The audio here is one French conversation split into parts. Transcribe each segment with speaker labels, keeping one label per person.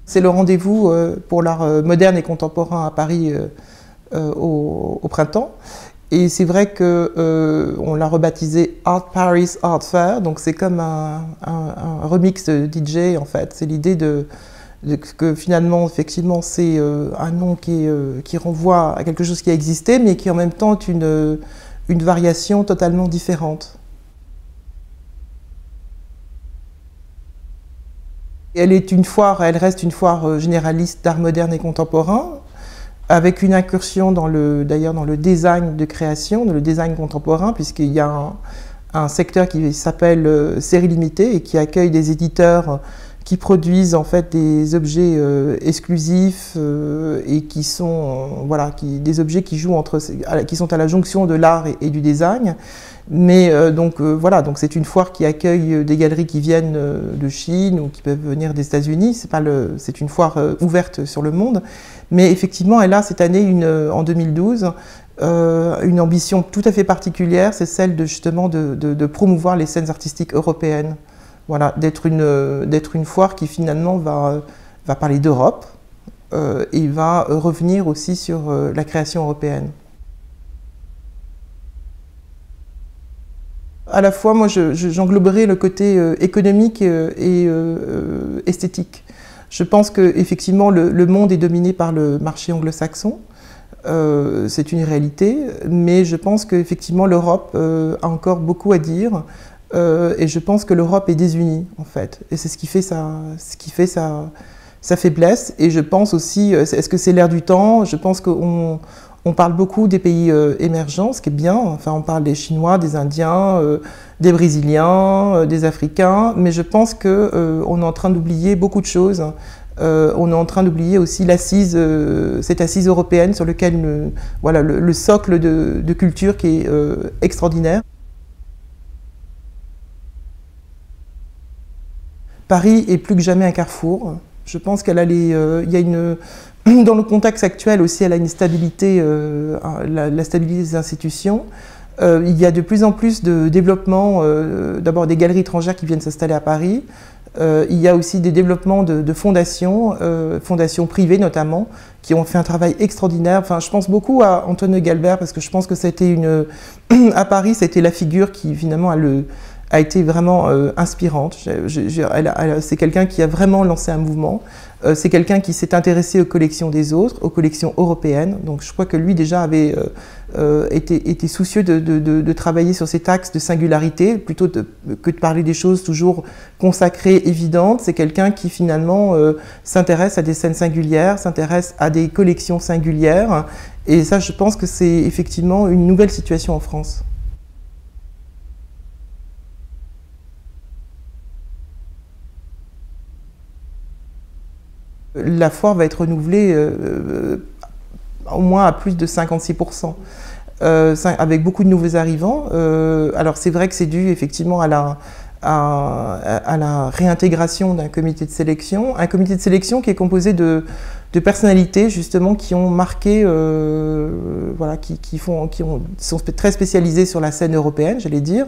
Speaker 1: C'est le rendez-vous pour l'art moderne et contemporain à Paris au printemps. Et c'est vrai qu'on l'a rebaptisé Art Paris Art Fair, donc c'est comme un remix de DJ en fait. C'est l'idée que finalement, effectivement, c'est un nom qui renvoie à quelque chose qui a existé, mais qui en même temps est une variation totalement différente. Elle reste une foire généraliste d'art moderne et contemporain, avec une incursion d'ailleurs dans le design de création, dans le design contemporain, puisqu'il y a un secteur qui s'appelle série limitée et qui accueille des éditeurs qui produisent en fait des objets exclusifs et qui sont des objets qui sont à la jonction de l'art et du design. Mais donc c'est une foire qui accueille des galeries qui viennent de Chine ou qui peuvent venir des États-Unis. C'est une foire ouverte sur le monde. Mais effectivement, elle a cette année, en 2012, une ambition tout à fait particulière, c'est celle de promouvoir les scènes artistiques européennes. Voilà, d'être une foire qui finalement va parler d'Europe et va revenir aussi sur la création européenne. À la fois, moi, j'engloberais le côté économique et esthétique. Je pense qu'effectivement, le monde est dominé par le marché anglo-saxon. C'est une réalité, mais je pense qu'effectivement, l'Europe a encore beaucoup à dire. Et je pense que l'Europe est désunie, en fait. Et c'est ce qui fait sa faiblesse. Et je pense aussi, est-ce que c'est l'air du temps? Je pense qu'on parle beaucoup des pays émergents, ce qui est bien. Enfin, on parle des Chinois, des Indiens, des Brésiliens, des Africains. Mais je pense qu'on est en train d'oublier beaucoup de choses. On est en train d'oublier aussi cette assise européenne sur laquelle le socle de culture qui est extraordinaire. Paris est plus que jamais un carrefour. Je pense dans le contexte actuel aussi, elle a une stabilité, la stabilité des institutions. Il y a de plus en plus de développement, d'abord des galeries étrangères qui viennent s'installer à Paris. Il y a aussi des développements de fondations, fondations privées notamment, qui ont fait un travail extraordinaire. Enfin, je pense beaucoup à Antoine de Galbert parce que je pense que à Paris, c'était la figure qui finalement a été vraiment inspirante. C'est quelqu'un qui a vraiment lancé un mouvement. C'est quelqu'un qui s'est intéressé aux collections des autres, aux collections européennes. Donc je crois que lui déjà avait été soucieux de travailler sur cet axe de singularité, plutôt que de parler des choses toujours consacrées, évidentes. C'est quelqu'un qui finalement s'intéresse à des scènes singulières, s'intéresse à des collections singulières. Et ça, je pense que c'est effectivement une nouvelle situation en France. La foire va être renouvelée au moins à plus de 56%, avec beaucoup de nouveaux arrivants. Alors c'est vrai que c'est dû effectivement à la réintégration d'un comité de sélection. Un comité de sélection qui est composé de personnalités justement qui ont marqué, qui sont très spécialisées sur la scène européenne, j'allais dire.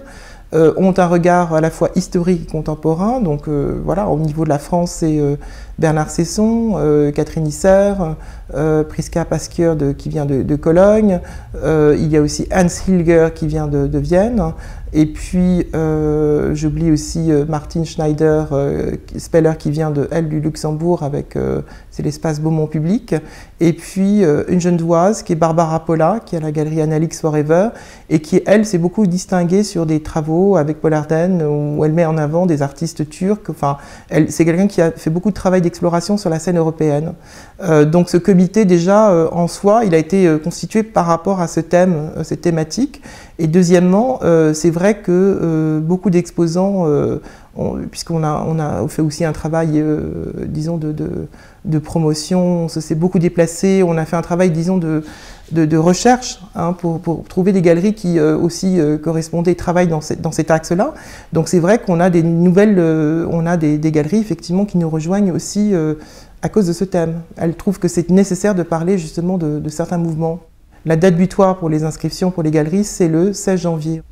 Speaker 1: Ont un regard à la fois historique et contemporain. Donc au niveau de la France, c'est Bernard Cesson, Catherine Isser, Priska Paskier qui vient de Cologne. Il y a aussi Hans Hilger qui vient de Vienne. Et puis, j'oublie aussi Martine Schneider, Speller qui vient du Luxembourg c'est l'espace Beaumont Public. Et puis, une Genevoise qui est Barbara Polla, qui a la galerie Analix Forever, et qui, elle, s'est beaucoup distinguée sur des travaux avec Paul Arden, où elle met en avant des artistes turcs. Enfin, c'est quelqu'un qui a fait beaucoup de travail d'exploration sur la scène européenne. Donc, ce comité, déjà, en soi, il a été constitué par rapport à cette thématique. Et deuxièmement, c'est vrai que beaucoup d'exposants, puisqu'on a fait aussi un travail, disons, de promotion, on s'est beaucoup déplacé, on a fait un travail, disons, de recherche pour trouver des galeries qui aussi correspondaient, travaillent dans cet axe-là. Donc c'est vrai qu'on a des galeries effectivement qui nous rejoignent aussi à cause de ce thème. Elles trouvent que c'est nécessaire de parler justement de certains mouvements. La date butoir pour les inscriptions pour les galeries, c'est le 16 janvier.